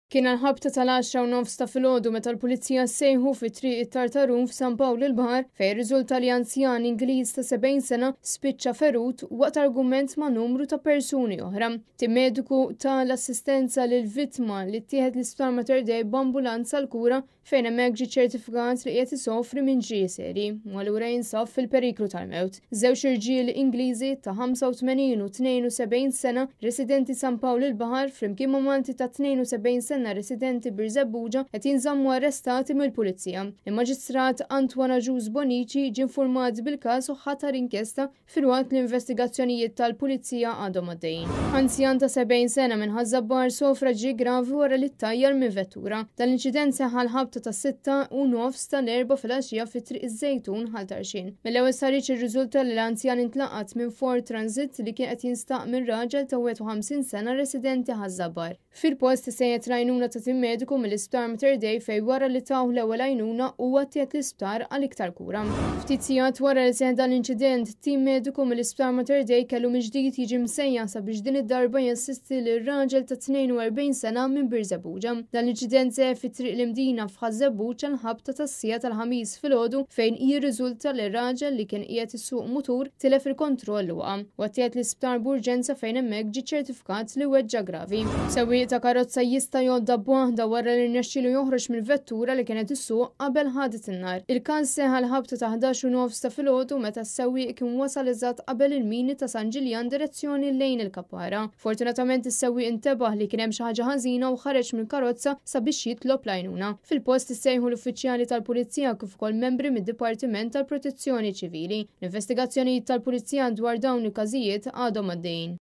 Kien għal-ħabta tal-10:09 ta' filgħodu meta l-pulizija ssejħu fi triq it-Tartarun f'San Pawl il-Baħar fejn riżulta li anzjan Ingliż ta' 70 sena spiċċa ferut waqt argument ma' numru ta' persuni oħra. Tim mediku tal-assistenza lil vittma li ttieħed l-Isptar Mater Dei b'ambulanza l-kura fejn hemmhekk ġie ċertifikat li qiegħed isofri minn ġie seri u allura jinsab fil-periklu tal-mewt. Żewġ irġiel Ingliżi ta' 85 u 72 sena residenti San Pawl il-Baħar flimkien ma' Malti ta' 72 sena residenti Birzebbuġa qed jinżammu arrestati mill-pulizija. Il-Maġistrat Antwana Ġus Bonici ġie infurmat bil-każ u ħatar inkjesta filwaqt l-investigazzjonijiet tal-pulizija għadhom għaddejjin. Anzjan ta' 70 sena minn Ħażabbar sofra ġie gravi wara li ttajjar minn vettura. Dal-inċident seħħa l-ħabta ta' 6:09 tal-erba' filgħaxija fi triq iż-Żejtun ħal-Tarxin. Mill-ewwel sarriċ irriżulta li l-anzjan intlaqat minn Ford Transit li kien qed jinstaq minn raġel ta' 51 sena residenti Ħażabbar. Fil-post isejjed għajnuna ta' tim mediku mill-Isptar Mater Dei fejn wara li taw l-ewwel għajnuna huwa tgħid l-isptar għal iktar kura. Ftit sigħat wara li seħħ dan l-inċident, tim mediku mill-Isptar Mater Dei kellu mill-ġdid jiġi msejja sabiex din id-darba jassisti lir-raġel ta' 42 sena minn Birzebbuġa. Dan l-inċident seħħ fi-triq l-imdina f'Ħażebbuġ l-ħabta tas-sija tal-ħamis filgħodu fejn jirriżulta li r-raġel li kien qiegħed issuq mutur tilef il-kontroll waqa' u għattieħed l-isptar b'urġenza fejn hemmhekk ġie ċertifikat li weġġa gravi. Sewwieq ta' karozza jista' jgħodda b'waħda wara li rnexxielu joħroġ mill-vettura li kienet issuq qabel ħadet in-nar. Il-każ seħħa l-ħabta ta' 11:09 ta' filgħodu meta s-sewwieq kien wasal eżatt qabel il-mini ta' San Ġiljan direzzjoni lejn il-Kapara. Fortunatament is-sewwieq intebaħ li kien hemm xi ħaġa ħażina u ħareġ mill-karozza sabiex jitlob l-għajnuna. Fil-post issejħu l-uffiċjali tal-Pulizija kif ukoll membri mid-Dipartiment tal-Protezzjoni Ċivili. L-investigazzjonijiet tal-Pulizija dwar dawn il-każijiet għadhom għaddejjin.